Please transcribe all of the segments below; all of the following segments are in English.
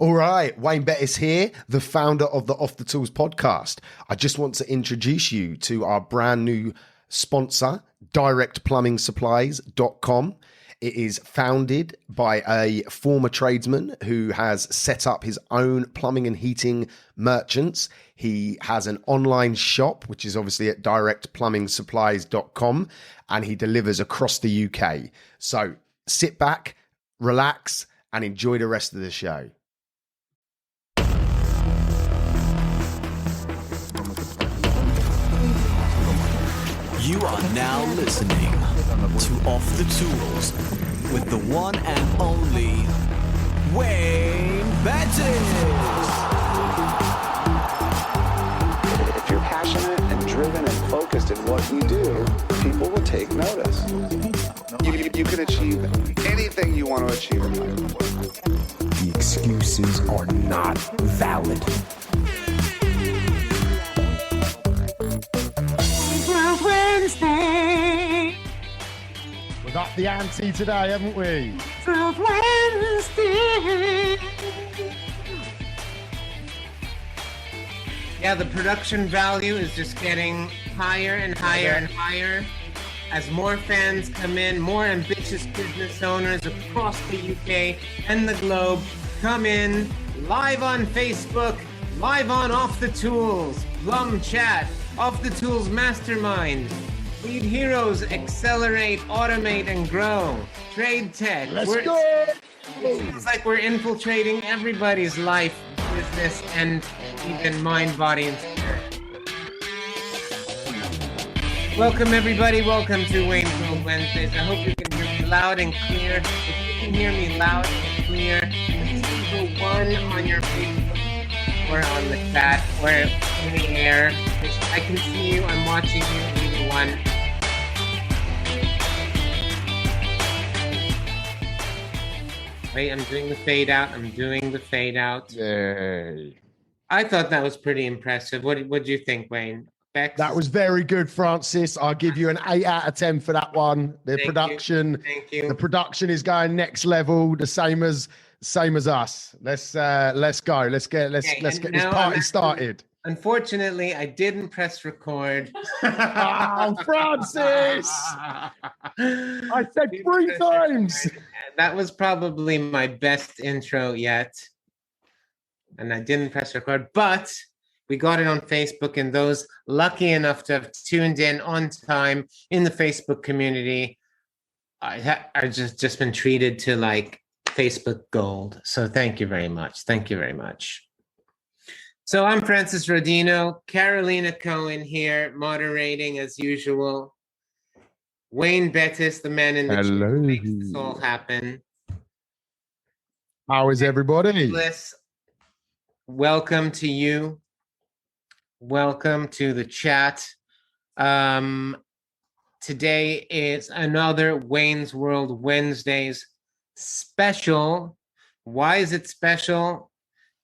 All right, Wayne Bettis here, the founder of the Off the Tools podcast. I just want to introduce you to our brand new sponsor, directplumbing.supplies.com. It is founded by a former tradesman who has set up his own plumbing and heating merchants. He has an online shop, which is obviously at directplumbing.supplies.com, and he delivers across the UK. So sit back, relax, and enjoy the rest of the show. You are now listening to Off the Tools with the one and only Wayne Bettis. If you're passionate and driven and focused in what you do, people will take notice. You can achieve anything you want to achieve in life. The excuses are not valid. Wednesday. We've got the ante today, haven't we? Wednesday. Yeah, the production value is just getting higher and higher and higher as more fans come in, more ambitious business owners across the UK and the globe come in live on Facebook, live on Off the Tools, Blum Chat, Off the Tools Mastermind. Lead heroes accelerate, automate, and grow. Trade tech. Let's go! It feels like we're infiltrating everybody's life, business, and even mind, body, and spirit. Welcome, everybody. Welcome to Wayne's World Wednesdays. I hope you can hear me loud and clear. If you can hear me loud and clear, please leave a 1 on your Facebook or on the chat or in the air. I can see you. I'm watching you. Leave a 1. Wait, I'm doing the fade out. Yay. I thought that was pretty impressive. What do you think, Wayne? Bex? That was very good, Francis. I'll give you an 8 out of 10 for that one. The production, Thank you. the production is going next level, the same as us. Let's go. Let's get this party started. Unfortunately, I didn't press record. Oh, Francis! I said 3 times. That was probably my best intro yet. And I didn't press record, but we got it on Facebook, and those lucky enough to have tuned in on time in the Facebook community are just been treated to like Facebook gold. So thank you very much. Thank you very much. So I'm Francis Rodino, Carolina Cohen here, moderating as usual. Wayne Bettis, the man in the chair who makes this all happen. How is everybody? Bliss, welcome to you. Welcome to the chat. Today is another Wayne's World Wednesdays special. Why is it special?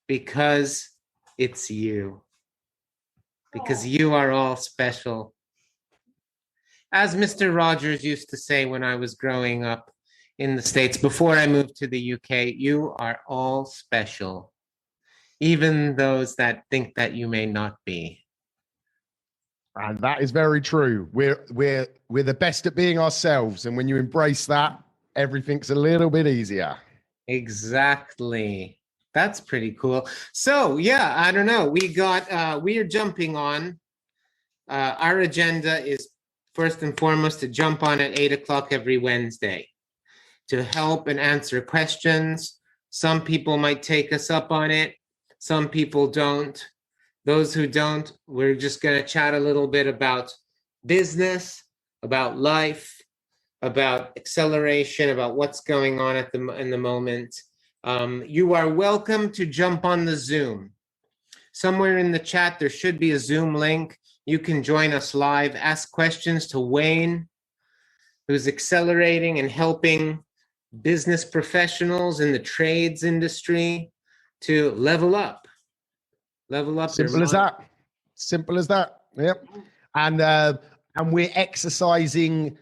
Because it's you. Because you are all special. As Mr. Rogers used to say when I was growing up in the States, before I moved to the UK, you are all special. Even those that think that you may not be. And that is very true. We're the best at being ourselves. And when you embrace that, everything's a little bit easier. Exactly. That's pretty cool. So yeah, I don't know. We are jumping on. Our agenda is first and foremost to jump on at 8 o'clock every Wednesday to help and answer questions. Some people might take us up on it. Some people don't. Those who don't, we're just going to chat a little bit about business, about life, about acceleration, about what's going on in the moment. You are welcome to jump on the Zoom. Somewhere in the chat, there should be a Zoom link. You can join us live, ask questions to Wayne, who's accelerating and helping business professionals in the trades industry to level up. Simple as that. Simple as that. Yep. And we're exercising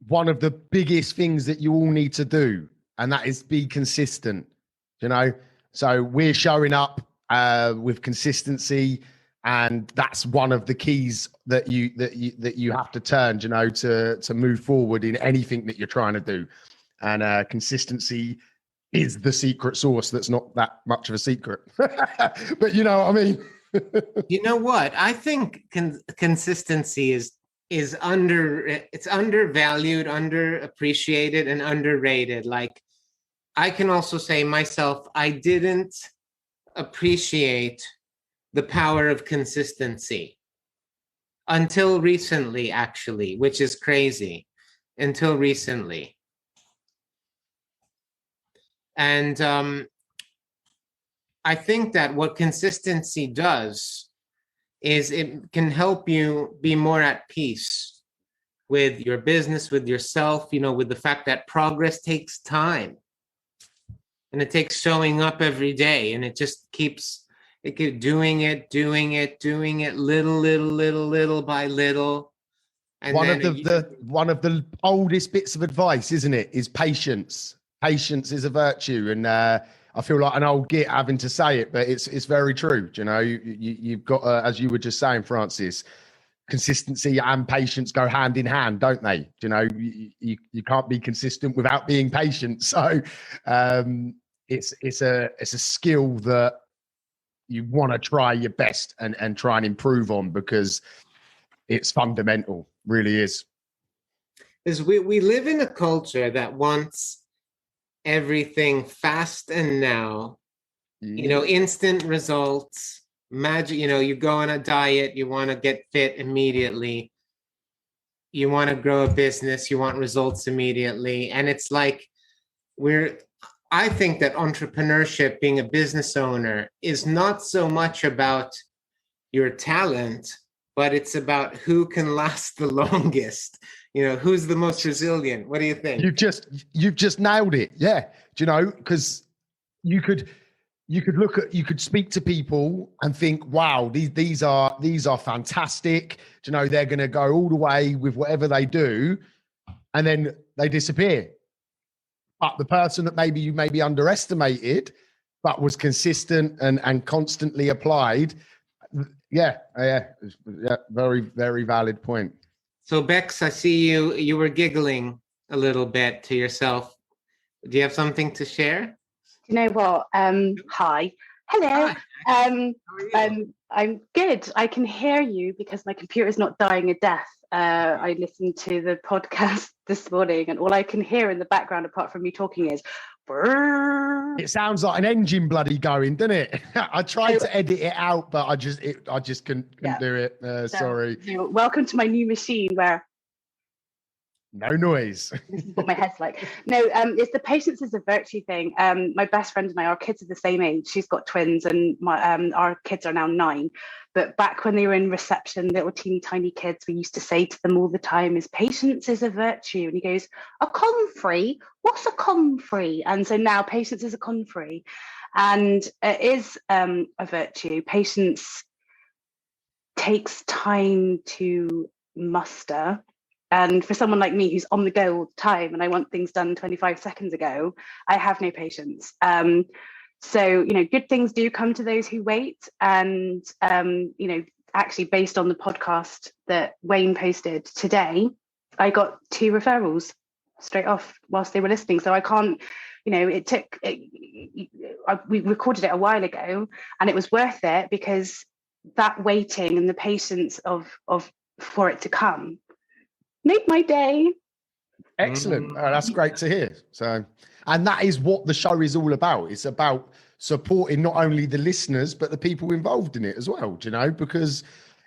one of the biggest things that you all need to do, and that is be consistent. You know, So we're showing up with consistency, and that's one of the keys that you have to turn, you know, to move forward in anything that you're trying to do. And consistency is the secret sauce. That's not that much of a secret, but you know what I mean. You know what? I think consistency is undervalued, underappreciated, and underrated. Like, I can also say myself, I didn't appreciate the power of consistency until recently, actually, which is crazy. Until recently. And I think that what consistency does is it can help you be more at peace with your business, with yourself, you know, with the fact that progress takes time. And it takes showing up every day, and it just keeps doing it, little by little. And one of the oldest bits of advice, isn't it, is patience. Patience is a virtue, and I feel like an old git having to say it, but it's very true. You know, you've got, as you were just saying, Francis, consistency and patience go hand in hand, don't they? You know, you can't be consistent without being patient. So it's a skill that you want to try your best and try and improve on, because it's fundamental, really is. Is we live in a culture that wants everything fast and now, you know, instant results, magic. You know, you go on a diet, you want to get fit immediately, you want to grow a business, you want results immediately. And it's like, I think that entrepreneurship, being a business owner, is not so much about your talent, but it's about who can last the longest. You know, who's the most resilient? What do you think? You've just nailed it. Yeah. Do you know, because you could speak to people and think, wow, these are fantastic. Do you know, they're going to go all the way with whatever they do, and then they disappear. But the person that maybe you underestimated, but was consistent and constantly applied. Yeah. Very, very valid point. So Bex, I see you were giggling a little bit to yourself. Do you have something to share? You know what? Hi. Hello. Hi. I'm good. I can hear you because my computer is not dying a death. I listened to the podcast this morning, and all I can hear in the background, apart from me talking, is brrr. It sounds like an engine bloody going, doesn't it? I tried to edit it out, but I just couldn't do it. Sorry. Welcome to my new machine where no noise. This is what my head's like. No, it's the patience is a virtue thing. My best friend and I, our kids are the same age. She's got twins, and our kids are now 9. But back when they were in reception, little teeny tiny kids, we used to say to them all the time, "Is patience is a virtue." And he goes, "A comfrey? What's a comfrey?" And so now patience is a comfrey, and it is a virtue. Patience takes time to muster. And for someone like me who's on the go all the time and I want things done 25 seconds ago, I have no patience. So, you know, good things do come to those who wait. And, you know, actually based on the podcast that Wayne posted today, I got 2 referrals straight off whilst they were listening. So I can't, you know, we recorded it a while ago, and it was worth it because that waiting and the patience for it to come made my day. Excellent. That's great to hear. So, and that is what the show is all about. It's about supporting not only the listeners, but the people involved in it as well, you know, because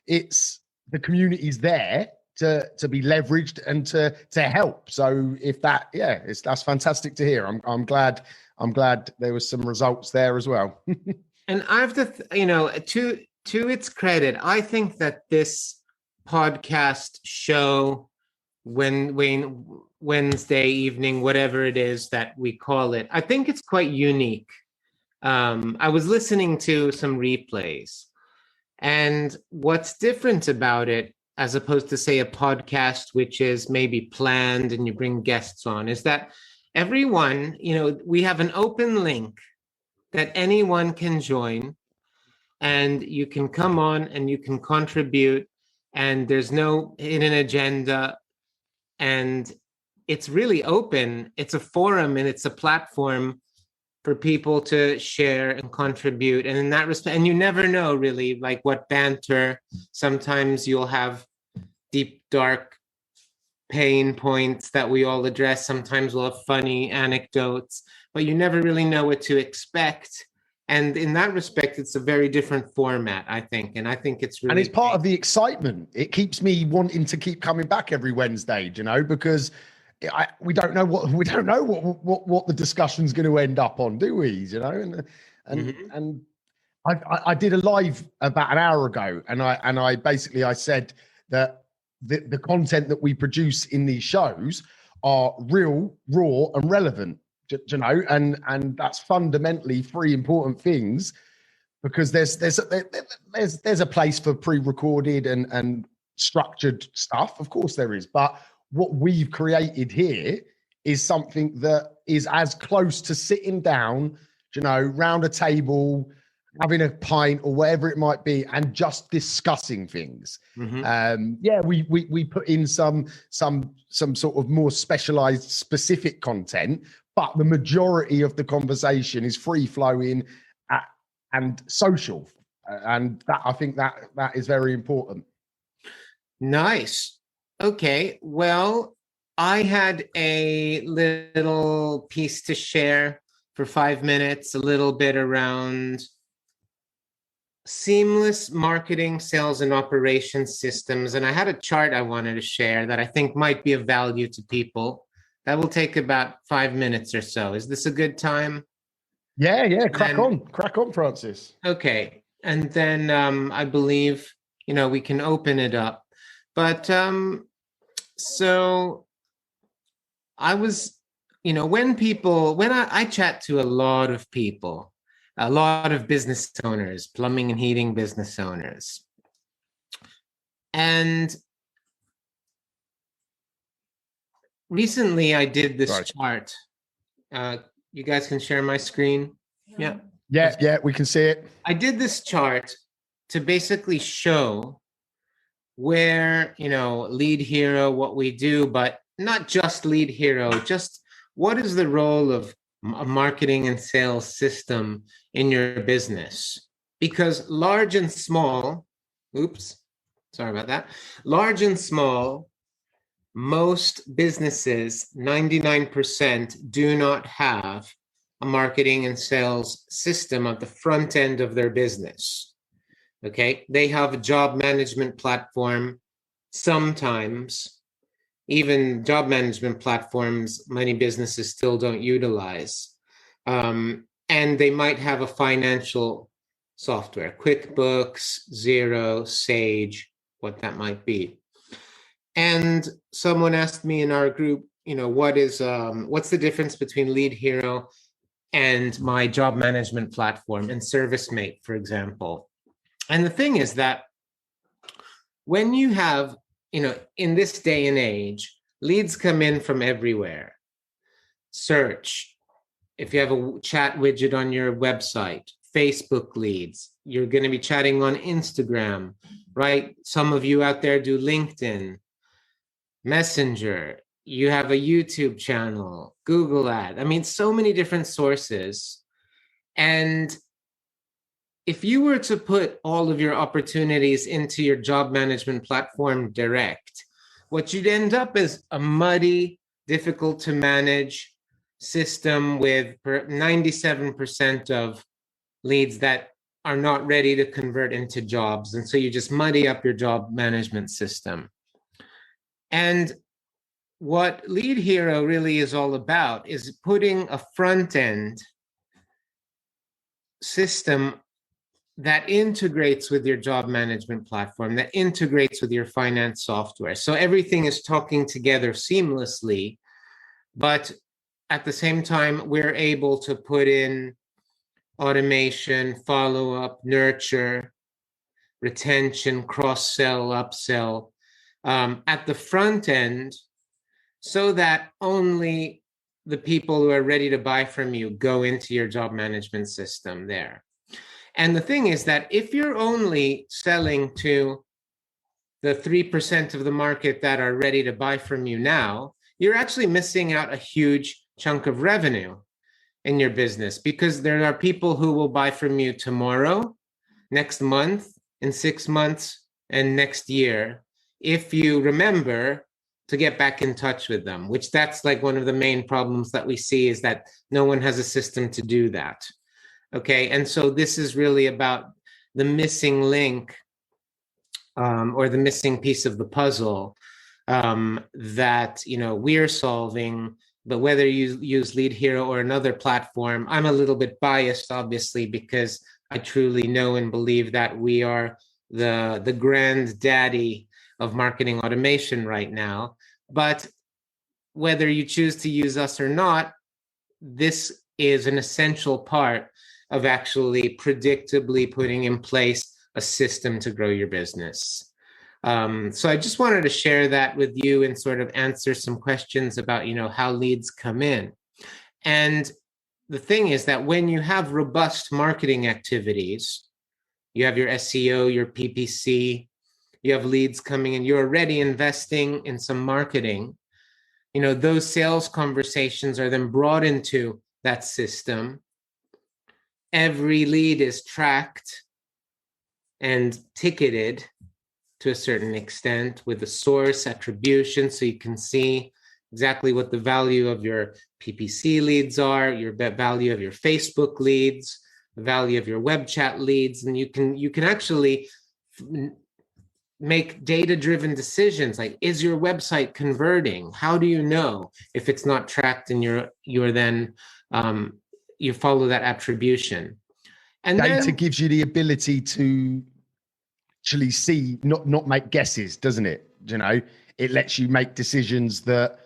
it's the community's there to be leveraged and to help. So if that, that's fantastic to hear. I'm glad there was some results there as well. And I have to, you know, to its credit, I think that this podcast show, Wednesday evening, whatever it is that we call it, I think it's quite unique. I was listening to some replays, and what's different about it, as opposed to say a podcast, which is maybe planned and you bring guests on, is that everyone, you know, we have an open link that anyone can join, and you can come on and you can contribute, and there's no hidden agenda, and it's really open. It's a forum and it's a platform for people to share and contribute. And in that respect, and you never know really like what banter, sometimes you'll have deep, dark pain points that we all address. Sometimes we'll have funny anecdotes, but you never really know what to expect. And in that respect, it's a very different format, I think. And I think it's really, and it's part of the excitement. It keeps me wanting to keep coming back every Wednesday, you know, because we don't know what the discussion's going to end up on, do we? You know, and I did a live about an hour ago, and I basically said that the content that we produce in these shows are real, raw, and relevant. You know, and that's fundamentally three important things, because there's a place for pre-recorded and structured stuff. Of course there is, but what we've created here is something that is as close to sitting down, you know, round a table, having a pint or whatever it might be, and just discussing things. We put in some sort of more specialized, specific content, but the majority of the conversation is free flowing and social, and that, I think that is very important. Nice. Okay, well, I had a little piece to share for 5 minutes, a little bit around seamless marketing, sales, and operations systems. And I had a chart I wanted to share that I think might be of value to people. That will take about 5 minutes or so. Is this a good time? Yeah, crack on, Francis. Okay, and then I believe, you know, we can open it up. But so I was, you know, when I chat to a lot of people, a lot of business owners, plumbing and heating business owners, and recently I did this chart. You guys can share my screen. Yeah, we can see it. I did this chart to basically show where, you know, Lead Hero, what we do, but not just Lead Hero, just what is the role of a marketing and sales system in your business? Because large and small, large and small, most businesses, 99%, do not have a marketing and sales system at the front end of their business. Okay, they have a job management platform. Sometimes even job management platforms, many businesses still don't utilize. And they might have a financial software, QuickBooks, Xero, Sage, what that might be. And someone asked me in our group, you know, what's the difference between Lead Hero and my job management platform and ServiceMate, for example? And the thing is that when you have, you know, in this day and age, leads come in from everywhere. Search. If you have a chat widget on your website, Facebook leads, you're going to be chatting on Instagram, right? Some of you out there do LinkedIn, Messenger, you have a YouTube channel, Google Ad. I mean, so many different sources. And if you were to put all of your opportunities into your job management platform direct, what you'd end up is a muddy, difficult to manage system with 97% of leads that are not ready to convert into jobs. And so you just muddy up your job management system. And what Lead Hero really is all about is putting a front end system that integrates with your job management platform, that integrates with your finance software. So everything is talking together seamlessly, but at the same time, we're able to put in automation, follow-up, nurture, retention, cross-sell, upsell at the front end, so that only the people who are ready to buy from you go into your job management system there. And the thing is that if you're only selling to the 3% of the market that are ready to buy from you now, you're actually missing out a huge chunk of revenue in your business, because there are people who will buy from you tomorrow, next month, in 6 months, and next year, if you remember to get back in touch with them, which that's like one of the main problems that we see, is that no one has a system to do that. Okay, and so this is really about the missing link, or the missing piece of the puzzle, that we're solving. But whether you use Lead Hero or another platform, I'm a little bit biased, obviously, because I truly know and believe that we are the granddaddy of marketing automation right now. But whether you choose to use us or not, this is an essential part of actually predictably putting in place a system to grow your business. So I just wanted to share that with you and sort of answer some questions about, how leads come in. And the thing is that when you have robust marketing activities, you have your SEO, your PPC, you have leads coming in, you're already investing in some marketing, those sales conversations are then brought into that system. Every lead is tracked and ticketed to a certain extent with the source attribution, so you can see exactly what the value of your PPC leads are, your value of your Facebook leads, the value of your web chat leads, and you can actually make data-driven decisions like, is your website converting? How do you know if it's not tracked? And you're then you follow that attribution. And data then, gives you the ability to actually see, not make guesses, doesn't it? It lets you make decisions that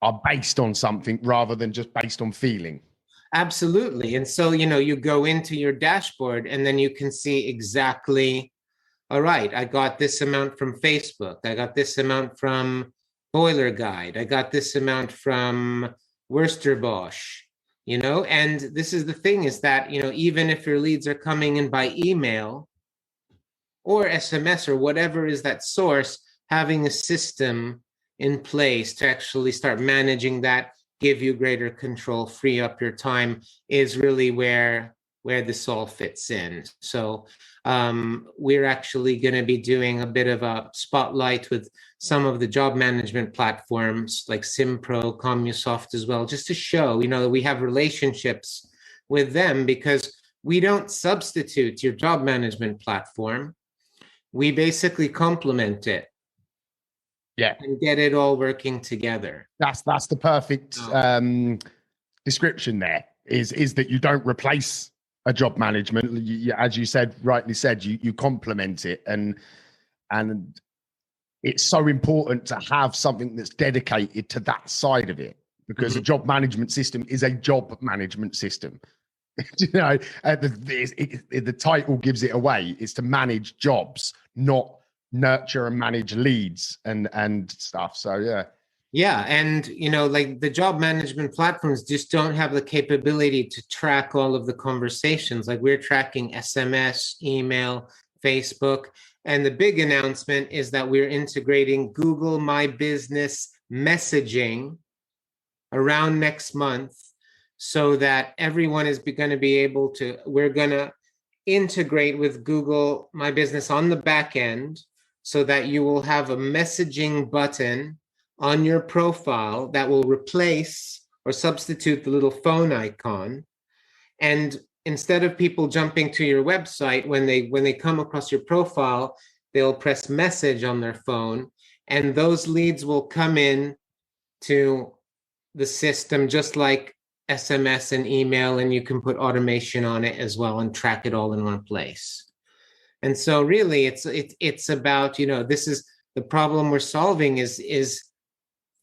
are based on something rather than just based on feeling. absolutely. And so, you go into your dashboard and then you can see exactly, all right, I got this amount from Facebook. I got this amount from Boiler Guide. I got this amount from Worcester Bosch, and this is the thing, is that, even if your leads are coming in by email or SMS or whatever is that source, having a system in place to actually start managing that, give you greater control, free up your time, is really where this all fits in. So we're actually going to be doing a bit of a spotlight with some of the job management platforms like Simpro, Commusoft as well, just to show, that we have relationships with them, because we don't substitute your job management platform. We basically complement it. Yeah. And get it all working together. That's the perfect description there, is that you don't replace a job management. As you rightly said, you complement it. And it's so important to have something that's dedicated to that side of it, because a job management system is a job management system. The title gives it away. It's to manage jobs, not nurture and manage leads and stuff. So yeah, and like the job management platforms just don't have the capability to track all of the conversations. Like, we're tracking SMS, email, Facebook, and the big announcement is that we're integrating Google My Business messaging around next month, so that everyone is going to be able to, we're going to integrate with Google My Business on the back end, so that you will have a messaging button on your profile that will replace or substitute the little phone icon. And instead of people jumping to your website, when they come across your profile, they'll press message on their phone, and those leads will come in to the system just like SMS and email, and you can put automation on it as well and track it all in one place. And so really it's about, this is the problem we're solving, is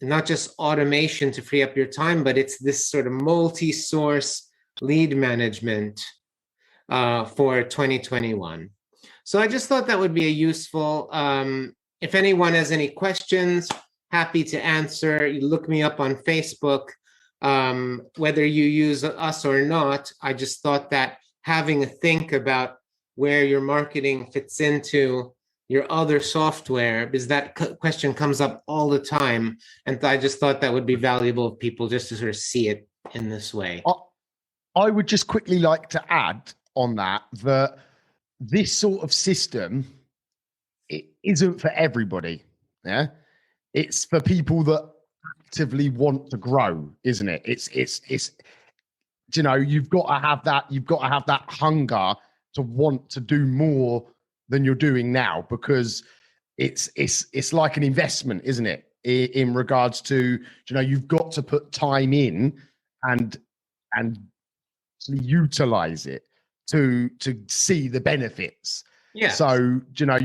not just automation to free up your time, but it's this sort of multi-source lead management for 2021. So I just thought that would be a useful, if anyone has any questions, happy to answer. You look me up on Facebook. Whether you use us or not, I just thought that having a think about where your marketing fits into your other software, because that question comes up all the time. And I just thought that would be valuable for people just to sort of see it in this way. I would just quickly like to add on that this sort of system, it isn't for everybody. Yeah. It's for people that actively want to grow, isn't it? It's you know, you've got to have that hunger to want to do more than you're doing now, because it's like an investment, isn't it? In regards to, you know, you've got to put time in and utilize it to see the benefits. Yeah. So, you know,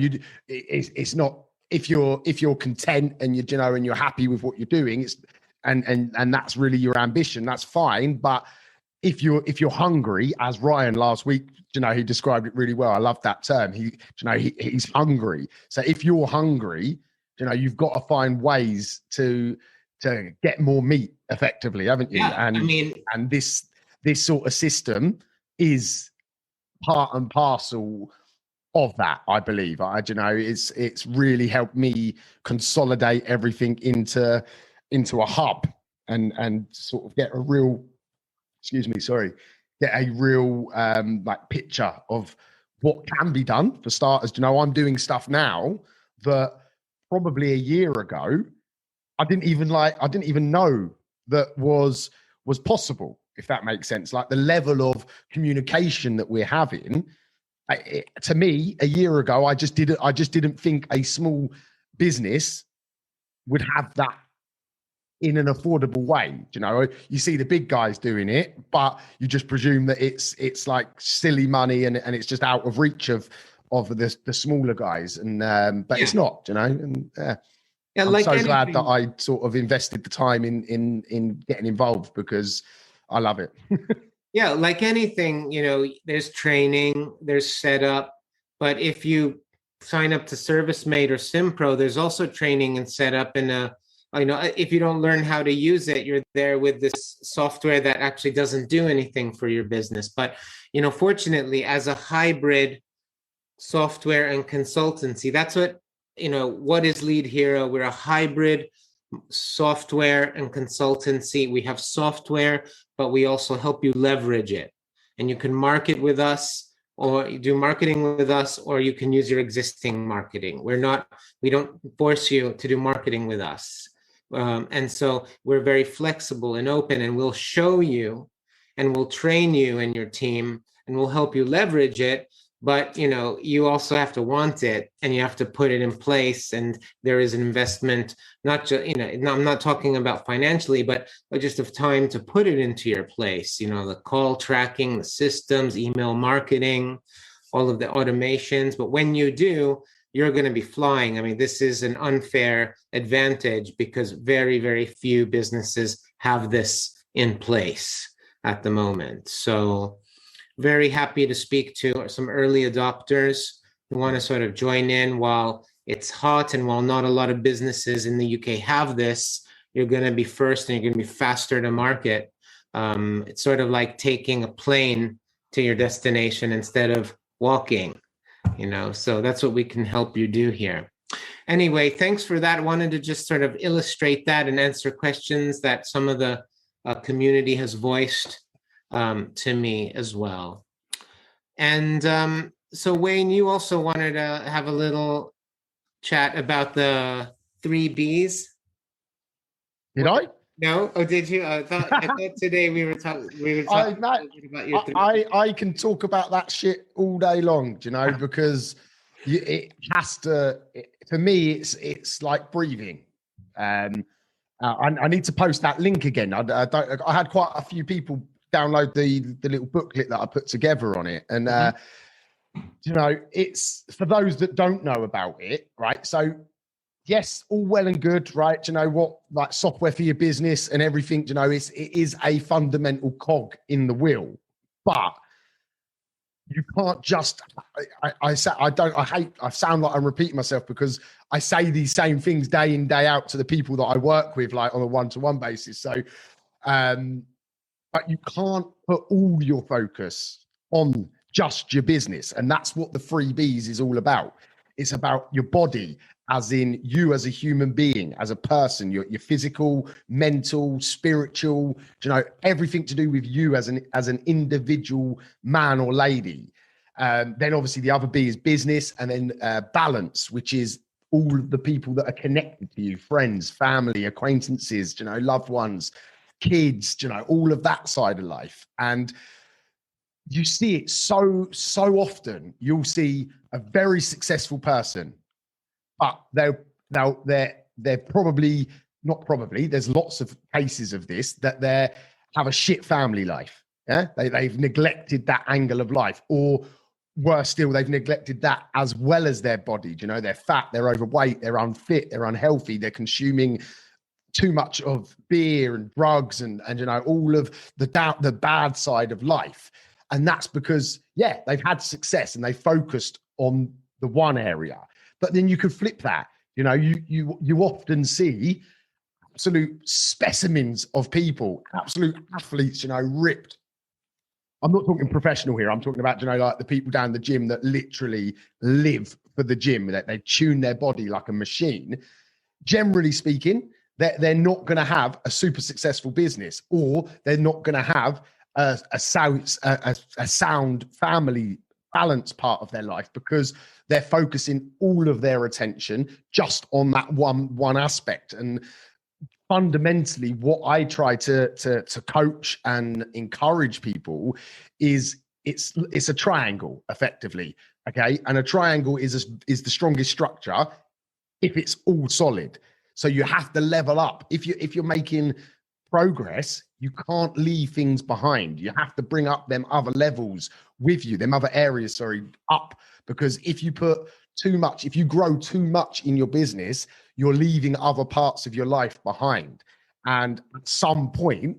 it's not, if you're content and and you're happy with what you're doing, it's and that's really your ambition, that's fine. But if you're hungry, as Ryan last week, you know, he described it really well. I love that term. He's hungry. So if you're hungry, you know, you've got to find ways to get more meat effectively, haven't you? Yeah, and this sort of system is part and parcel of that, I believe. It's really helped me consolidate everything into a hub and sort of get a real like picture of what can be done. For starters, you know, I'm doing stuff now that probably a year ago I didn't even know that was possible, if that makes sense. Like the level of communication that we're having, to me, a year ago, I just didn't think a small business would have that in an affordable way. You know, you see the big guys doing it, but you just presume that it's like silly money and it's just out of reach of the smaller guys. And but it's not, you know. And I'm like so glad that I sort of invested the time in getting involved, because I love it. Yeah, like anything, you know, there's training, there's setup, but if you sign up to ServiceMate or SimPro, there's also training and setup. And you know, if you don't learn how to use it, you're there with this software that actually doesn't do anything for your business. But, you know, fortunately, as a hybrid software and consultancy, that's what is Lead Hero. We're a hybrid software and consultancy. We have software, but we also help you leverage it. And you can market with us, or you do marketing with us, or you can use your existing marketing. We don't force you to do marketing with us. And so we're very flexible and open, and we'll show you and we'll train you and your team, and we'll help you leverage it. But, you know, you also have to want it, and you have to put it in place. And there is an investment, not just, you know, I'm not talking about financially, but just of time to put it into your place. You know, the call tracking, the systems, email marketing, all of the automations. But when you do, you're going to be flying. I mean, this is an unfair advantage because very, very few businesses have this in place at the moment. So very happy to speak to some early adopters who want to sort of join in while it's hot, and while not a lot of businesses in the UK have this. You're going to be first, and you're going to be faster to market. It's sort of like taking a plane to your destination instead of walking, you know, so that's what we can help you do here. Anyway, thanks for that. I wanted to just sort of illustrate that and answer questions that some of the community has voiced to me as well. And so Wayne, you also wanted to have a little chat about the 3 Bs. Did I? No? Oh, did you? I thought today we were talking about your 3 Bs. I can talk about that shit all day long, you know, because it has to, for me, it's like breathing. I need to post that link again. I had quite a few people download the little booklet that I put together on it. And, you know, it's for those that don't know about it, right? So, yes, all well and good, right? You know what, like software for your business and everything, you know, it is a fundamental cog in the wheel. But you can't just, I sound like I'm repeating myself because I say these same things day in, day out to the people that I work with, like on a one-to-one basis. So But you can't put all your focus on just your business. And that's what the 3Bs is all about. It's about your body, as in you as a human being, as a person, your physical, mental, spiritual, everything to do with you as an individual man or lady. Then obviously the other B is business, and then balance, which is all the people that are connected to you, friends, family, acquaintances, loved ones, kids, all of that side of life. And you see it so often. You'll see a very successful person, but they're probably not probably. There's lots of cases of this that they have a shit family life. Yeah, they've neglected that angle of life, or worse still, they've neglected that as well as their body. They're fat, they're overweight, they're unfit, they're unhealthy, they're consuming too much of beer and drugs and all of the bad side of life. And that's because, they've had success and they focused on the one area. But then you could flip that. You often see absolute specimens of people, absolute athletes, ripped. I'm not talking professional here. I'm talking about, like the people down the gym that literally live for the gym, that they tune their body like a machine. Generally speaking, they're not going to have a super successful business, or they're not going to have a sound family balance part of their life, because they're focusing all of their attention just on that one aspect. And fundamentally, what I try to coach and encourage people is it's a triangle, effectively. Okay, and a triangle is the strongest structure if it's all solid. So you have to level up. If you're making progress, you can't leave things behind. You have to bring up them other levels with you, them other areas, up. Because if you grow too much in your business, you're leaving other parts of your life behind. And at some point,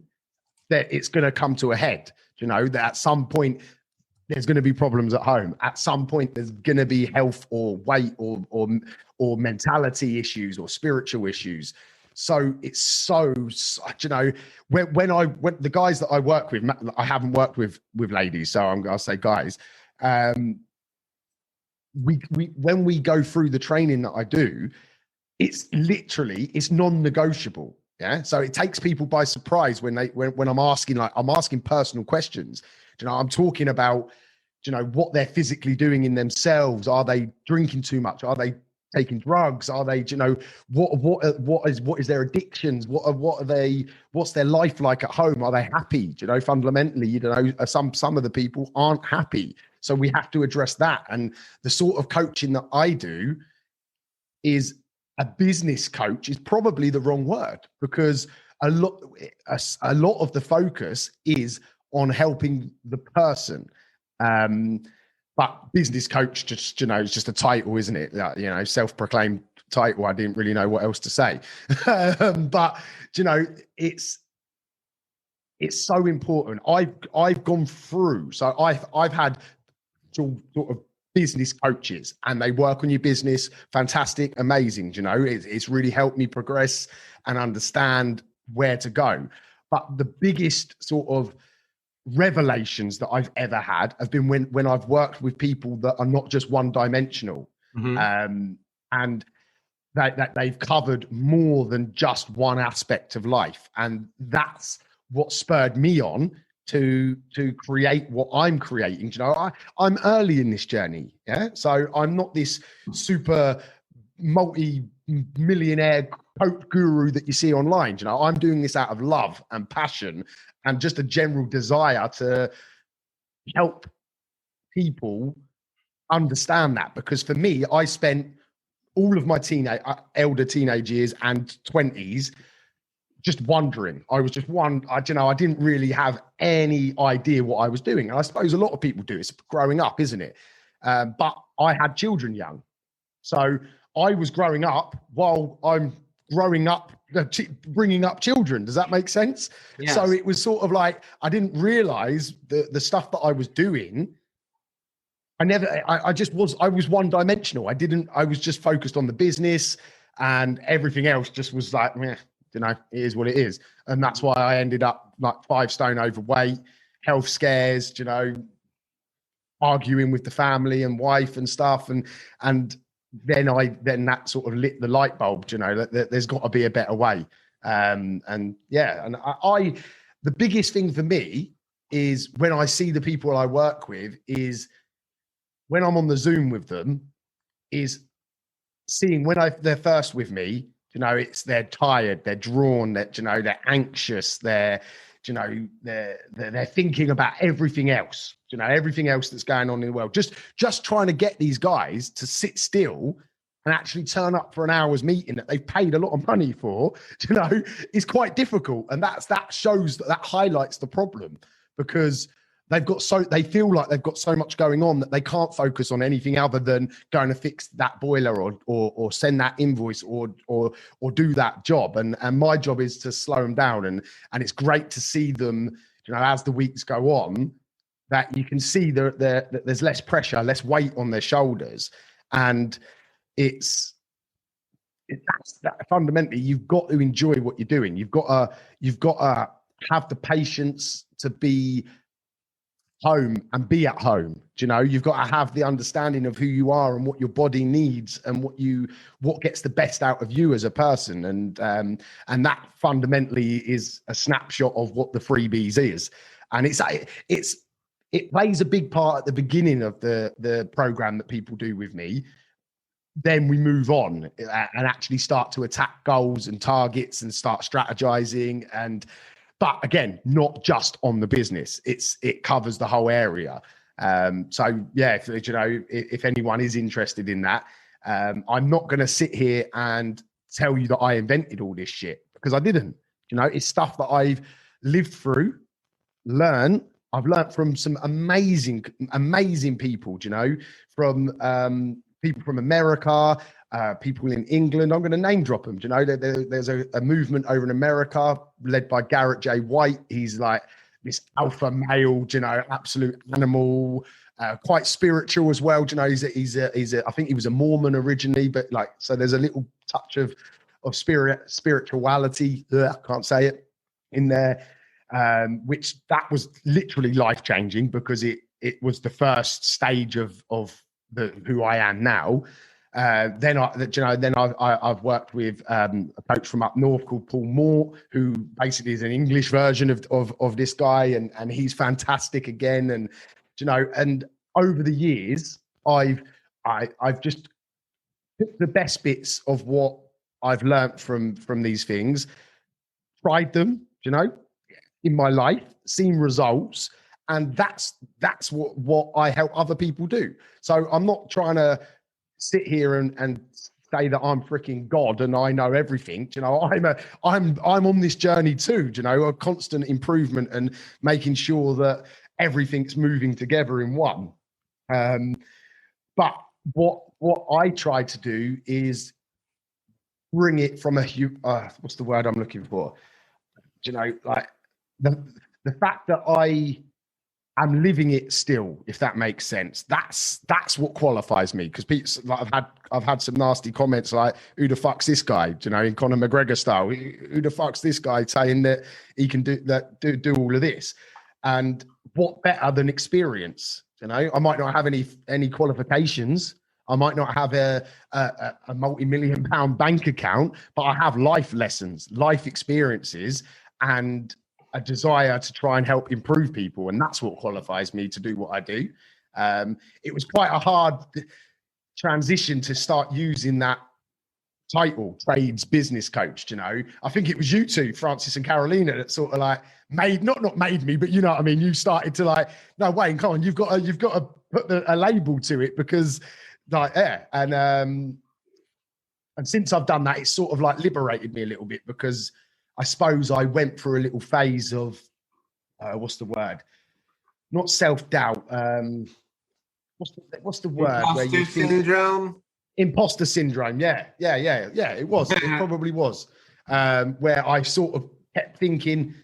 that it's going to come to a head. That at some point, there's going to be problems at home. At some point, there's going to be health or weight or mentality issues or spiritual issues. So it's when the guys that I work with, I haven't worked with ladies, so I'll say guys. When we go through the training that I do, it's non-negotiable. Yeah. So it takes people by surprise when I'm asking personal questions. I'm talking about, what they're physically doing in themselves. Are they drinking too much? Are they taking drugs? Are they, what is their addictions? What's their life like at home? Are they happy? Fundamentally, some of the people aren't happy. So we have to address that. And the sort of coaching that I do is a business coach is probably the wrong word, because a lot of the focus is on helping the person. But business coach just, is just a title, isn't it? Self-proclaimed title. I didn't really know what else to say. But, it's so important. I've gone through, so I've had sort of business coaches, and they work on your business. Fantastic, amazing. It's really helped me progress and understand where to go. But the biggest sort of revelations that I've ever had have been when I've worked with people that are not just one-dimensional, and that they've covered more than just one aspect of life. And that's what spurred me on to create what I'm creating. I'm early in this journey. Yeah. So I'm not this super multi-millionaire coach guru that you see online. I'm doing this out of love and passion and just a general desire to help people understand that. Because for me, I spent all of my elder teenage years and 20s just wondering. I didn't really have any idea what I was doing. And I suppose a lot of people do. It's growing up, isn't it? But I had children young. So I was growing up while I'm growing up, bringing up children. Does that make sense? Yes. So it was sort of like, I didn't realize the stuff that I was doing. I was one dimensional. I was just focused on the business, and everything else just was like, meh. You know, it is what it is. And that's why I ended up like 5 stone overweight, health scares, you know, arguing with the family and wife and stuff. And then that sort of lit the light bulb, you know, that there's got to be a better way. And the biggest thing for me is when I see the people I work with is when I'm on the Zoom with them is seeing when they're first with me, you know, they're tired, they're drawn, they're anxious, they're thinking about everything else, you know, everything else that's going on in the world. Just trying to get these guys to sit still and actually turn up for an hour's meeting that they've paid a lot of money for, you know, is quite difficult. And that highlights the problem, because they feel like they've got so much going on that they can't focus on anything other than going to fix that boiler or send that invoice or do that job. And my job is to slow them down. And it's great to see them, you know, as the weeks go on, that you can see that there's less pressure, less weight on their shoulders. And it's that fundamentally, you've got to enjoy what you're doing. You've got to have the patience to be home and be at home. You know, you've got to have the understanding of who you are and what your body needs and what gets the best out of you as a person. And that fundamentally is a snapshot of what the freebies is. And it plays a big part at the beginning of the program that people do with me. Then we move on and actually start to attack goals and targets and start strategizing. But again, not just on the business. It covers the whole area. So yeah, if anyone is interested in that, I'm not going to sit here and tell you that I invented all this shit, because I didn't. You know, it's stuff that I've lived through, learned. I've learned from some amazing people. You know, from people from America. People in England, I'm going to name drop them. You know, there's a movement over in America led by Garrett J. White. He's like this alpha male, you know, absolute animal, quite spiritual as well. You know, he's a I think he was a Mormon originally, but like, so there's a little touch of spirituality. I can't say it in there, which that was literally life changing, because it was the first stage of who I am now. Then I've worked with a coach from up north called Paul Moore, who basically is an English version of this guy, and he's fantastic again. And you know, and over the years, I've just took the best bits of what I've learned from these things, tried them, you know, in my life, seen results. And that's what I help other people do. So I'm not trying to sit here and say that I'm freaking God and I know everything. You know, I'm on this journey too, you know, a constant improvement and making sure that everything's moving together in one. But what I try to do is bring it from what's the word I'm looking for? You know, like the fact that I'm living it still, if that makes sense. That's what qualifies me, because like I've had some nasty comments like, "Who the fuck's this guy?" You know, in Conor McGregor style. Who the fuck's this guy saying that he can do all of this? And what better than experience? You know, I might not have any qualifications. I might not have a multi-million-pound bank account, but I have life lessons, life experiences, and a desire to try and help improve people. And that's what qualifies me to do what I do. It was quite a hard transition to start using that title, trades business coach. You know, I think it was you two, Francis and Carolina, that sort of like not made me, but you know what I mean? You started to like, no, Wayne, come on, you've got to put a label to it, because like, yeah. And since I've done that, it's sort of like liberated me a little bit, because I suppose I went through a little phase of, what's the word? Not self-doubt. What's the word? Imposter syndrome. Imposter syndrome. Yeah. It was. It probably was. Where I sort of kept thinking,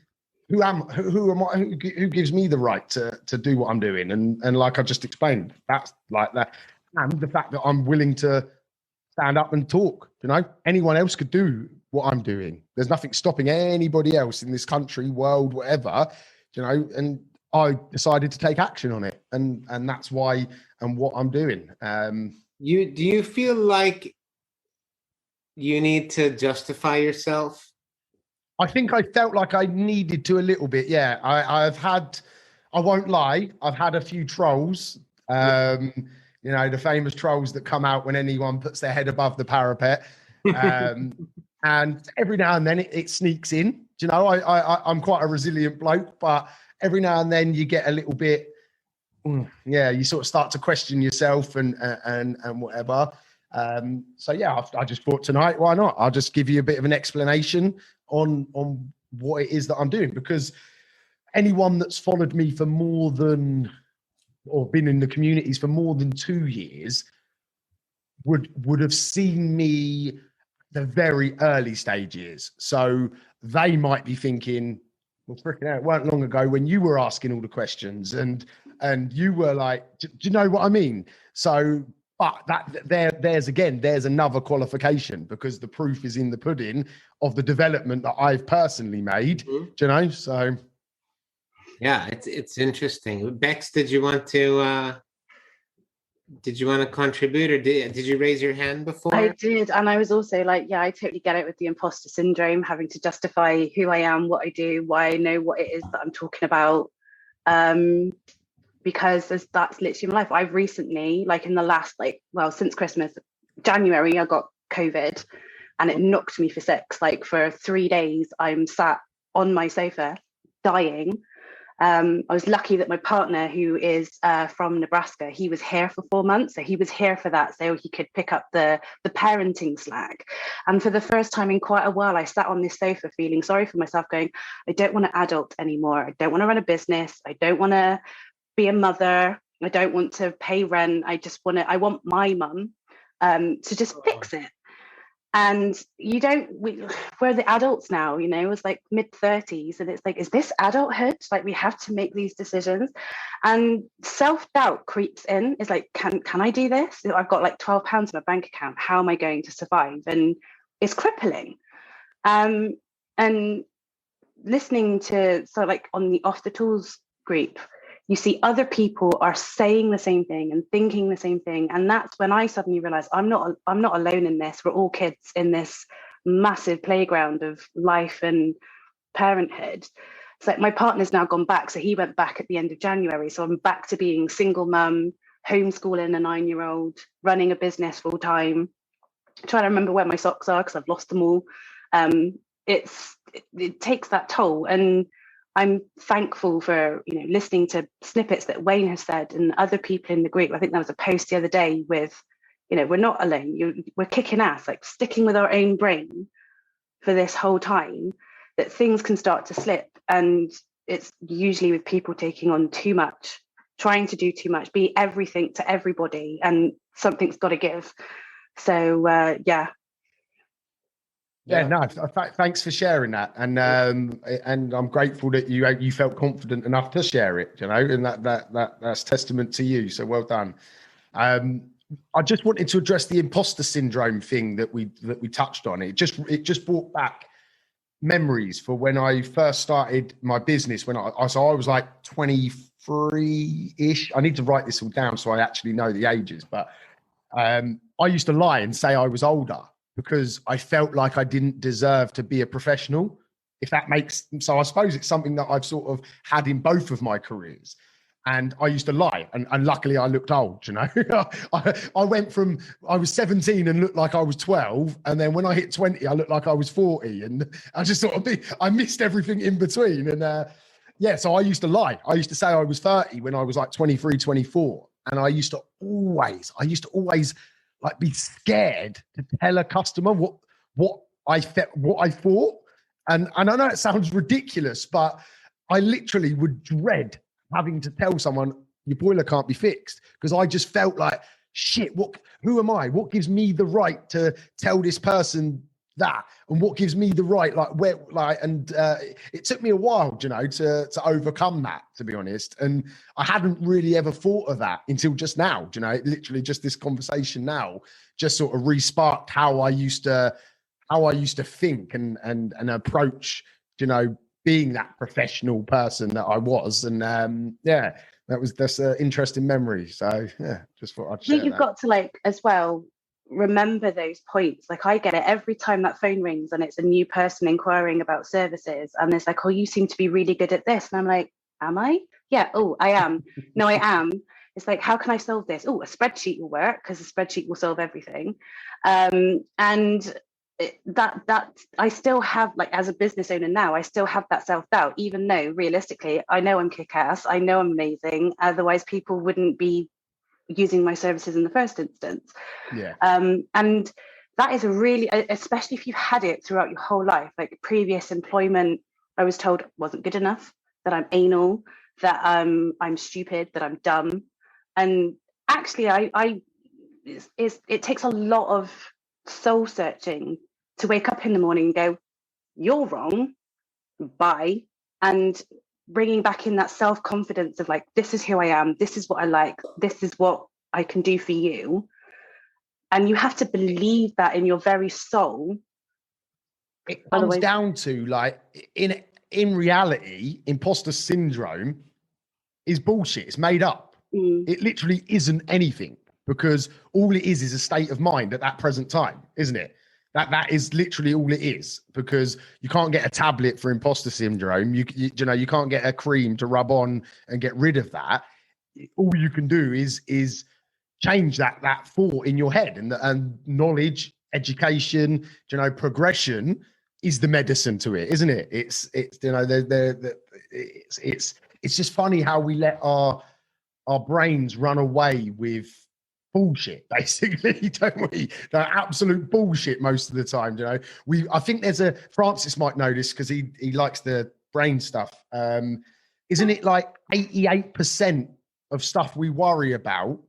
who am I? Who gives me the right to do what I'm doing? And like I just explained, that's like that. And the fact that I'm willing to stand up and talk. You know, anyone else could do what I'm doing. There's nothing stopping anybody else in this country, world, whatever, you know, and I decided to take action on it. And that's why and what I'm doing. Do you feel like you need to justify yourself? I think I felt like I needed to a little bit. Yeah, I won't lie, I've had a few trolls. You know, the famous trolls that come out when anyone puts their head above the parapet. And every now and then it sneaks in. Do you know, I'm quite a resilient bloke, but every now and then you get a little bit, you sort of start to question yourself and whatever. So yeah, I just thought tonight, why not? I'll just give you a bit of an explanation on what it is that I'm doing, because anyone that's followed me for more than, or been in the communities for more than 2 years would have seen me the very early stages. So they might be thinking, well, freaking out, it weren't long ago when you were asking all the questions and you were like, do you know what I mean? So, but there's another qualification, because the proof is in the pudding of the development that I've personally made. Do you know? So yeah, it's interesting. Bex, did you want to contribute, or did you raise your hand before? I did, and I was also like, yeah, I totally get it with the imposter syndrome, having to justify who I am, what I do, why I know what it is that I'm talking about. Because that's literally my life. I've recently, like in the last, since Christmas, January, I got COVID and it knocked me for six. Like for 3 days, I'm sat on my sofa dying. I was lucky that my partner, who is from Nebraska, he was here for 4 months. So he was here for that, so he could pick up the parenting slack. And for the first time in quite a while, I sat on this sofa feeling sorry for myself, going, I don't want to adult anymore. I don't want to run a business. I don't want to be a mother. I don't want to pay rent. I want my mum to just fix it. And we're the adults now, you know, it's like mid-30s, and it's like, is this adulthood? Like, we have to make these decisions, and self-doubt creeps in. It's like, can I do this? I've got like £12 in my bank account. How am I going to survive? And it's crippling. And listening to, so like on the Off the Tools group, you see other people are saying the same thing and thinking the same thing. And that's when I suddenly realized I'm not alone in this. We're all kids in this massive playground of life and parenthood. It's like my partner's now gone back. So he went back at the end of January. So I'm back to being single mum, homeschooling a 9-year-old, running a business full time, trying to remember where my socks are because I've lost them all. It takes that toll. And I'm thankful for, you know, listening to snippets that Wayne has said and other people in the group. I think there was a post the other day with, you know, we're not alone. We're kicking ass, like sticking with our own brain for this whole time, that things can start to slip. And it's usually with people taking on too much, trying to do too much, be everything to everybody, and something's got to give. So, yeah. Yeah, no, thanks for sharing that, and I'm grateful that you felt confident enough to share it, you know, and that's testament to you. So well done. I just wanted to address the imposter syndrome thing that we touched on. It just brought back memories for when I first started my business. When I was like 23-ish. I need to write this all down so I actually know the ages. But I used to lie and say I was older, because I felt like I didn't deserve to be a professional, if that makes. So I suppose it's something that I've sort of had in both of my careers. And I used to lie, and luckily I looked old, you know. I went from, I was 17 and looked like I was 12. And then when I hit 20, I looked like I was 40. And I just sort of, I missed everything in between. And so I used to lie. I used to say I was 30 when I was like 23, 24. And I used to always like be scared to tell a customer what I thought. And I know it sounds ridiculous, but I literally would dread having to tell someone your boiler can't be fixed, because I just felt like, shit, who am I? What gives me the right to tell this person that? And what gives me the right, it took me a while, you know, to overcome that, to be honest. And I hadn't really ever thought of that until just now, you know, literally just this conversation now just sort of re-sparked how I used to how I used to think and approach, being that professional person that I was. And that's an interesting memory. So yeah, just thought I'd I share think you've that. got to as well remember those points. I get it every time that phone rings and it's a new person inquiring about services, and it's like, oh, you seem to be really good at this, and I'm like, am I? Yeah. Oh, I am. No, I am. It's like, how can I solve this? Oh, a spreadsheet will work because a spreadsheet will solve everything. And that I still have, as a business owner now, I still have that self-doubt, even though realistically I know I'm kick-ass, I know I'm amazing, otherwise people wouldn't be using my services in the first instance. Yeah. And that is a really, especially if you've had it throughout your whole life, previous employment, I was told wasn't good enough, that I'm anal, that I'm stupid, that I'm dumb. And actually it takes a lot of soul searching to wake up in the morning and go, you're wrong, bye. And bringing back in that self-confidence of this is who I am, this is what I like, this is what I can do for you. And you have to believe that in your very soul. It comes down to in reality, imposter syndrome is bullshit. It's made up. It literally isn't anything, because all it is a state of mind at that present time, isn't it? That is literally all it is, because you can't get a tablet for imposter syndrome. You can't get a cream to rub on and get rid of that. All you can do is change that thought in your head, and knowledge, education, progression is the medicine to it, isn't it? It's just funny how we let our brains run away with bullshit, basically, don't we? The absolute bullshit most of the time. I think there's Francis might know this because he likes the brain stuff. Isn't it 88% of stuff we worry about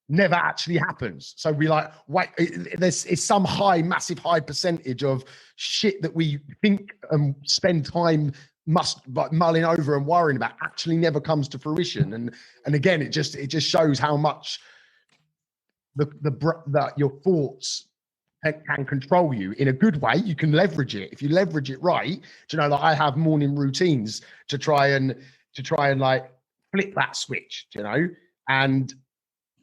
never actually happens? So we wait, it's some massive high percentage of shit that we think and spend time mulling over and worrying about actually never comes to fruition. And again, it just shows how much that your thoughts can control you in a good way. You can leverage it if you leverage it right. I have morning routines to try and flip that switch. And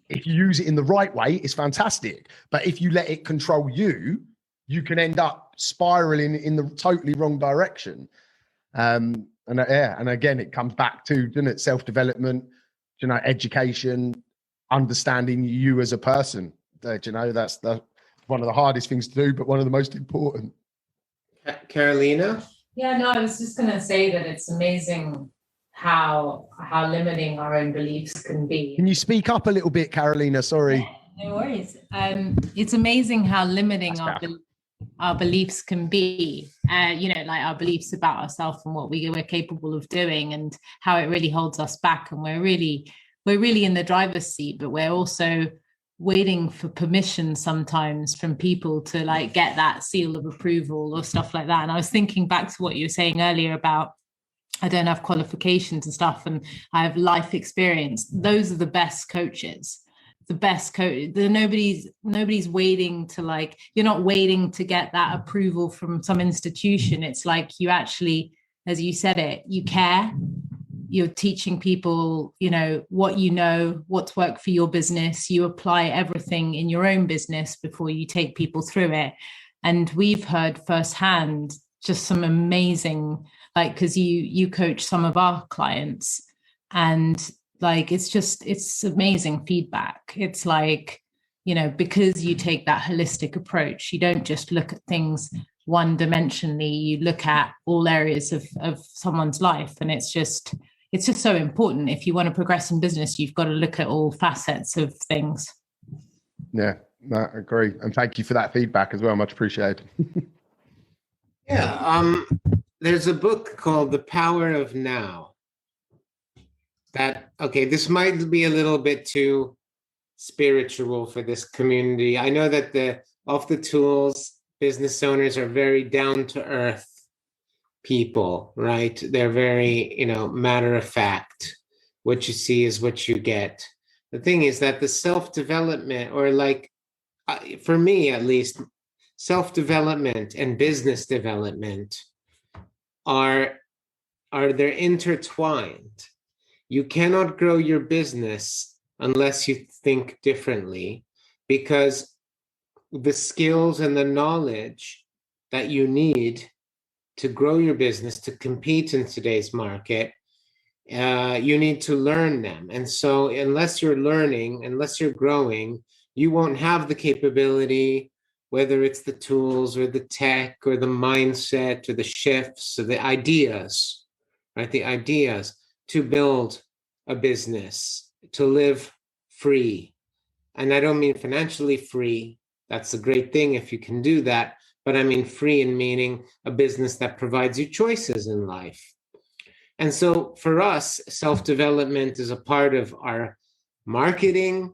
if you use it in the right way, it's fantastic. But if you let it control you, you can end up spiraling in the totally wrong direction. And again, it comes back to, doesn't it, self-development, education, understanding you as a person. That's one of the hardest things to do, but one of the most important. Carolina? Yeah, no, I was just going to say that it's amazing how limiting our own beliefs can be. Can you speak up a little bit, Carolina? Sorry. Yeah, no worries. It's amazing how limiting our beliefs can be. Our beliefs about ourselves and what we're capable of doing, and how it really holds us back. And we're really in the driver's seat, but we're also waiting for permission sometimes from people to get that seal of approval or stuff like that. And I was thinking back to what you were saying earlier about, I don't have qualifications and stuff, and I have life experience. Those are the best coaches. The best coach. Nobody's waiting to you're not waiting to get that approval from some institution. It's you actually, as you said it, you care. You're teaching people, what's worked for your business. You apply everything in your own business before you take people through it. And we've heard firsthand just some amazing, because you coach some of our clients, and it's amazing feedback. It's because you take that holistic approach, you don't just look at things one-dimensionally, you look at all areas of someone's life. And it's just so important. If you want to progress in business, you've got to look at all facets of things. Yeah, no, I agree. And thank you for that feedback as well. Much appreciated. Yeah. There's a book called The Power of Now. This might be a little bit too spiritual for this community. I know that the Off the Tools business owners are very down to earth people, right? They're very, matter of fact. What you see is what you get. The thing is that the self-development, or for me at least, self-development and business development are they're intertwined. You cannot grow your business unless you think differently, because the skills and the knowledge that you need to grow your business, to compete in today's market, you need to learn them. And so unless you're learning, unless you're growing, you won't have the capability, whether it's the tools or the tech or the mindset or the shifts or the ideas, right? The ideas to build a business, to live free. And I don't mean financially free. That's a great thing if you can do that. But I mean free in meaning a business that provides you choices in life. And so for us, self-development is a part of our marketing.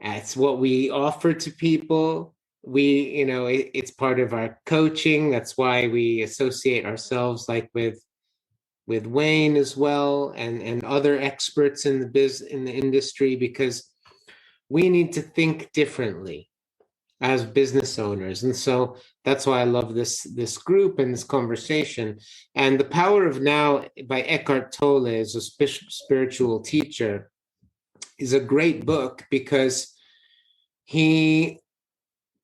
It's what we offer to people. It's part of our coaching. That's why we associate ourselves like with Wayne as well, and other experts in the industry, because we need to think differently as business owners. And so that's why I love this group and this conversation. And The Power of Now by Eckhart Tolle, is a spiritual teacher, is a great book because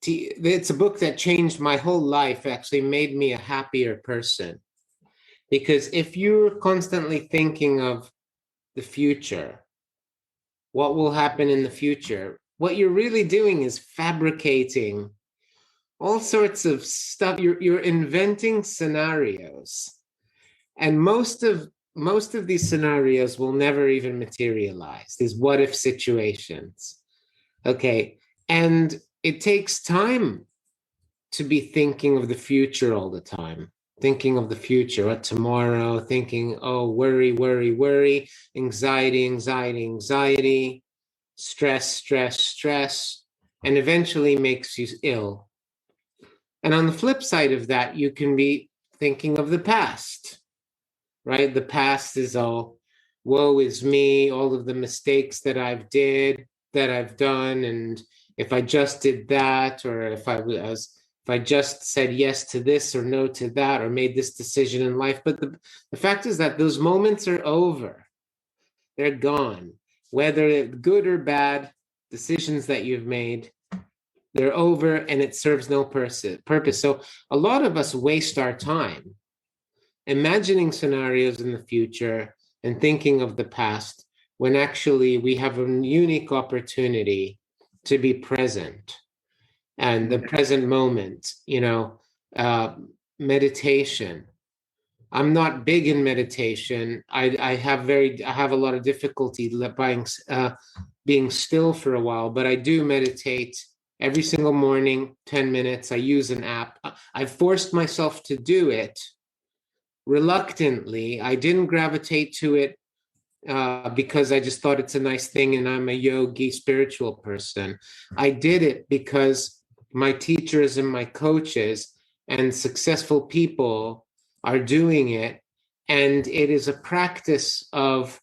it's a book that changed my whole life, actually made me a happier person. Because if you're constantly thinking of the future, what will happen in the future, what you're really doing is fabricating all sorts of stuff. You're inventing scenarios, and most of these scenarios will never even materialize. These what if situations, okay? And it takes time to be thinking of the future all the time, thinking of the future, what tomorrow, thinking, oh, worry, worry, worry, anxiety, anxiety, anxiety, stress, stress, stress, and eventually makes you ill. And on the flip side of that, you can be thinking of the past, right? The past is all, woe is me, all of the mistakes that I've done, and if I just did that, or if I just said yes to this or no to that, or made this decision in life. But the fact is that those moments are over. They're gone. Whether good or bad decisions that you've made, they're over, and it serves no purpose. So a lot of us waste our time imagining scenarios in the future and thinking of the past, when actually we have a unique opportunity to be present. And the present moment, meditation. I'm not big in meditation. I have a lot of difficulty being still for a while, but I do meditate every single morning, 10 minutes. I use an app. I forced myself to do it reluctantly. I didn't gravitate to it because I just thought it's a nice thing and I'm a yogi spiritual person. I did it because my teachers and my coaches and successful people are doing it. And it is a practice of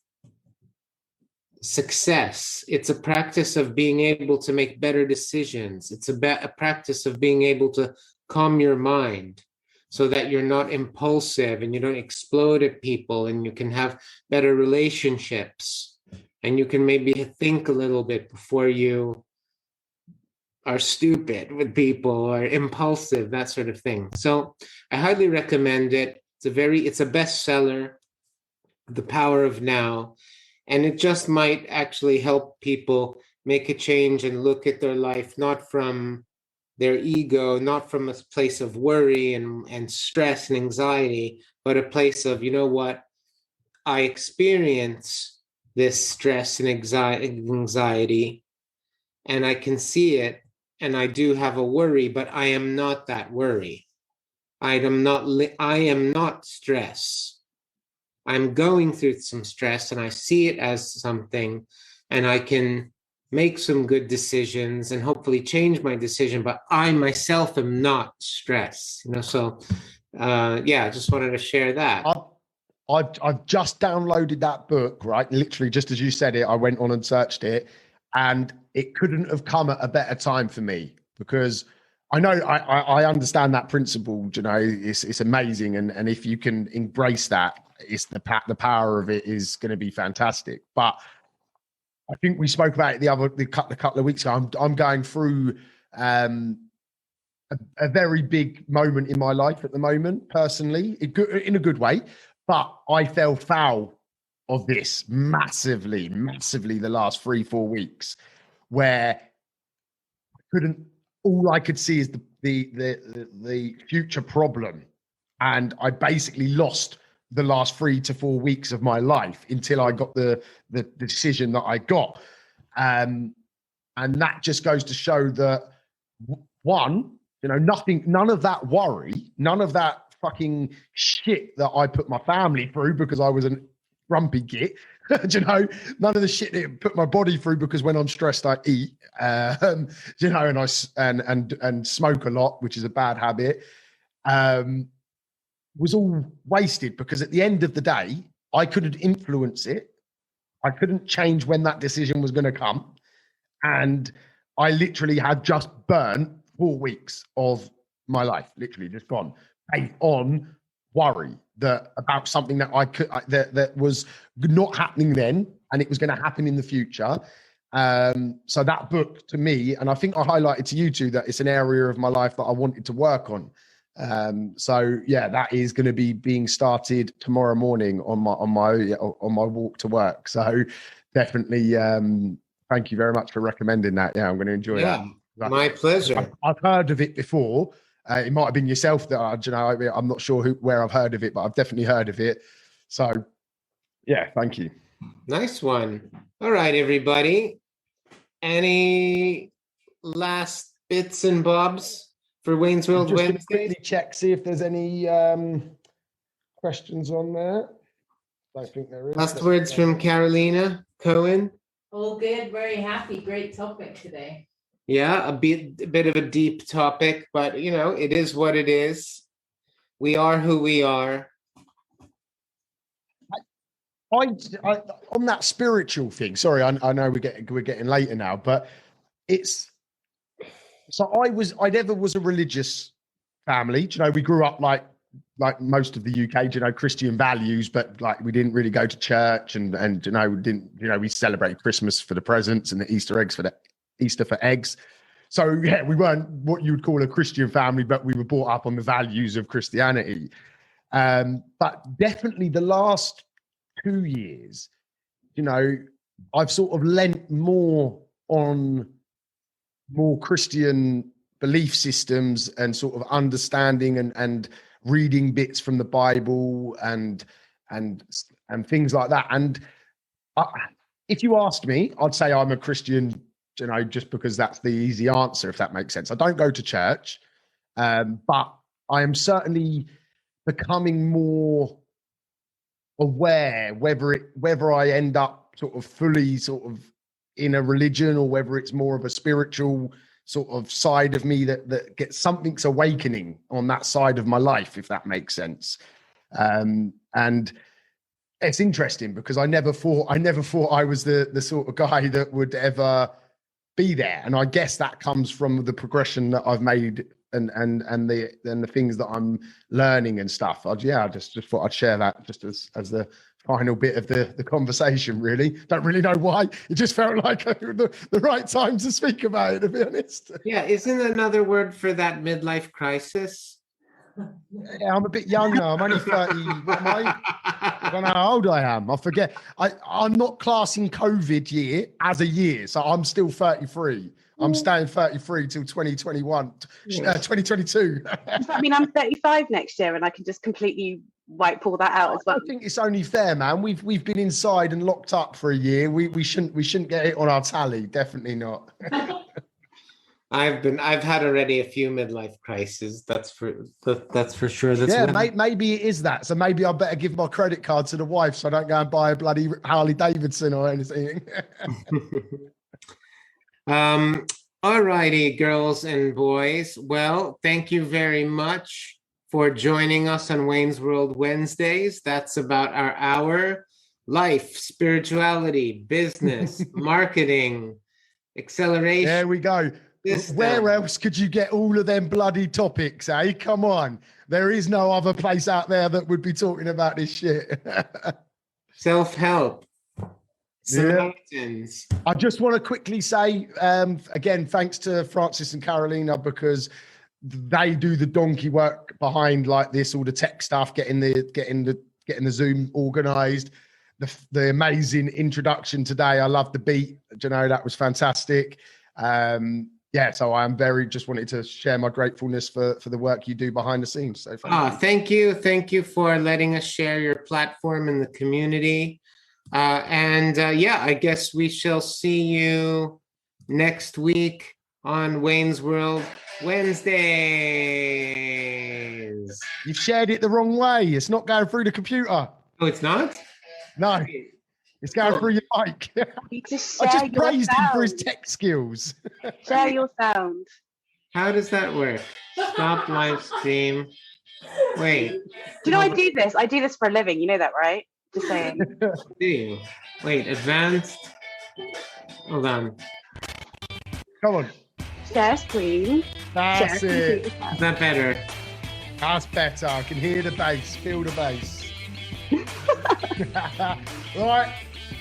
success. It's a practice of being able to make better decisions. It's a practice of being able to calm your mind so that you're not impulsive and you don't explode at people, and you can have better relationships, and you can maybe think a little bit before you are stupid with people or impulsive, that sort of thing. So I highly recommend it. It's a bestseller, The Power of Now, and it just might actually help people make a change and look at their life not from their ego, not from a place of worry and stress and anxiety, but a place of, you know what, I experience this stress and anxiety, and I can see it, and I do have a worry, but I am not that worry. I am not stress. I'm going through some stress, and I see it as something, and I can make some good decisions and hopefully change my decision, but I myself am not stress. So I just wanted to share that. I've just downloaded that book, right? Literally, just as you said it, I went on and searched it, and it couldn't have come at a better time for me, because I know, I understand that principle. You know, it's amazing, and if you can embrace that, it's the power of it is going to be fantastic. But I think we spoke about it the couple of weeks ago. I'm going through a very big moment in my life at the moment, personally, in a good way. But I fell foul of this massively the last 3-4 weeks, where all I could see is the future problem, and I basically lost the last 3 to 4 weeks of my life until I got the decision that I got, and that just goes to show that one, you know, none of that worry, none of that fucking shit that I put my family through because I was a grumpy git. You know, none of the shit that put my body through because when I'm stressed I eat, you know, and I smoke a lot, which is a bad habit, was all wasted, because at the end of the day I couldn't influence it. I couldn't change when that decision was going to come, and I literally had just burnt 4 weeks of my life, literally just gone, based on worry about something that that was not happening then, and it was going to happen in the future. So that book, to me, and I think I highlighted to you too, that it's an area of my life that I wanted to work on. So yeah, that is going to be being started tomorrow morning on my walk to work. So definitely, thank you very much for recommending that. Yeah, I'm going to enjoy that. My pleasure. I've heard of it before. It might have been yourself that you know. I'm not sure where I've heard of it, but I've definitely heard of it. So, yeah, thank you. Nice one. All right, everybody. Any last bits and bobs for Wayne's World Wednesday? Just quickly check, see if there's any questions on there. I think there is. Last words from Carolina Cohen. All good. Very happy. Great topic today. Yeah, a bit of a deep topic, but you know, it is what it is. We are who we are. I on that spiritual thing. Sorry, I know we're getting later now, but it's so I never was a religious family. Do you know, we grew up like most of the UK. Do you know, Christian values, but like we didn't really go to church, and you know, we celebrate Christmas for the presents and the Easter eggs for the Easter for eggs. So yeah, we weren't what you would call a Christian family, but we were brought up on the values of Christianity. But definitely the last 2 years, you know, I've sort of lent more on more Christian belief systems and sort of understanding and reading bits from the Bible and things like that. And if you asked me, I'd say I'm a Christian, you know, just because that's the easy answer, if that makes sense. I don't go to church, but I am certainly becoming more aware whether I end up sort of fully sort of in a religion or whether it's more of a spiritual sort of side of me that gets something's awakening on that side of my life, if that makes sense. And it's interesting because I never thought I was the sort of guy that would ever be there. And I guess that comes from the progression that I've made and the things that I'm learning and stuff. I just thought I'd share that just as the final bit of the conversation. Really, don't really know why. It just felt like the right time to speak about it, to be honest. Yeah, isn't another word for that midlife crisis? Yeah, I'm a bit young now. I'm only 30. I don't know how old I am. I forget. I'm not classing COVID year as a year, so I'm still 33. I'm staying 33 till 2021, 2022. I mean, I'm 35 next year, and I can just completely wipe all that out as well. I think it's only fair, man. We've been inside and locked up for a year. We shouldn't get it on our tally. Definitely not. I've had already a few midlife crises. That's for sure. Maybe it is that. So maybe I better give my credit card to the wife so I don't go and buy a bloody Harley Davidson or anything. All righty, girls and boys. Well, thank you very much for joining us on Wayne's World Wednesdays. That's about our hour. Life, spirituality, business, marketing, acceleration. There we go. Where else could you get all of them bloody topics, eh? Come on. There is no other place out there that would be talking about this shit. Self-help. Yeah. Samaritans. I just want to quickly say, again, thanks to Francis and Carolina, because they do the donkey work behind like this, all the tech stuff, getting the Zoom organized. The amazing introduction today. I love the beat. You know, that was fantastic. So I am just wanted to share my gratefulness for the work you do behind the scenes. So thank you. Thank you for letting us share your platform in the community. I guess we shall see you next week on Wayne's World Wednesdays. You've shared it the wrong way. It's not going through the computer. Oh, it's not? No. It's going through your mic. I just praised him for his tech skills. Share your sound. How does that work? Stop live stream. Wait. Do you know I do this? I do this for a living. You know that, right? Just saying. Do you? Wait, advanced. Hold on. Come on. Share screen. That's it. Is that better? That's better. I can hear the bass, feel the bass. All right.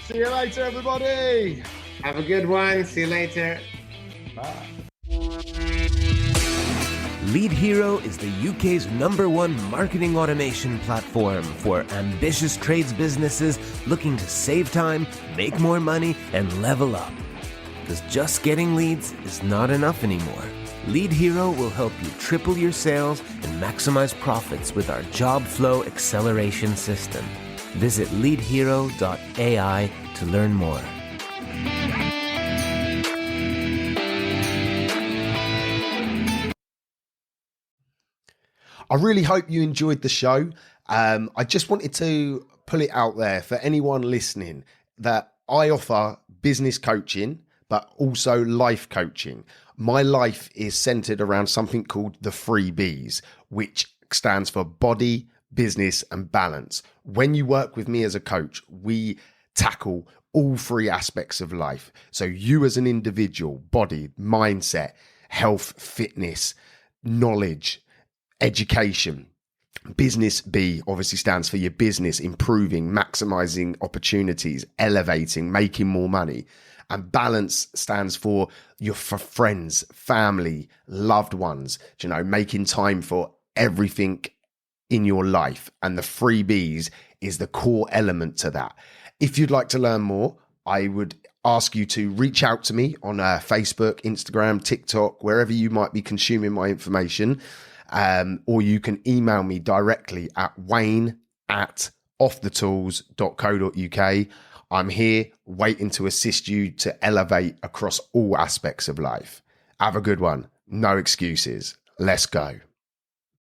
See you later, everybody. Have a good one. See you later. Bye. Lead Hero is the UK's #1 marketing automation platform for ambitious trades businesses looking to save time, make more money, and level up. Because just getting leads is not enough anymore. Lead Hero will help you triple your sales and maximize profits with our job flow acceleration system. Visit leadhero.ai to learn more. I really hope you enjoyed the show. I just wanted to pull it out there for anyone listening that I offer business coaching, but also life coaching. My life is centered around something called the 3 Bs, which stands for body, business, and balance. When you work with me as a coach, we tackle all 3 aspects of life. So you as an individual, body, mindset, health, fitness, knowledge, education. Business B obviously stands for your business, improving, maximizing opportunities, elevating, making more money. And balance stands for your friends, family, loved ones, making time for everything in your life. And the 3 Bs is the core element to that. If you'd like to learn more, I would ask you to reach out to me on Facebook, Instagram, TikTok, wherever you might be consuming my information. Or you can email me directly at wayne@offthetools.co.uk. I'm here waiting to assist you to elevate across all aspects of life. Have a good one. No excuses. Let's go.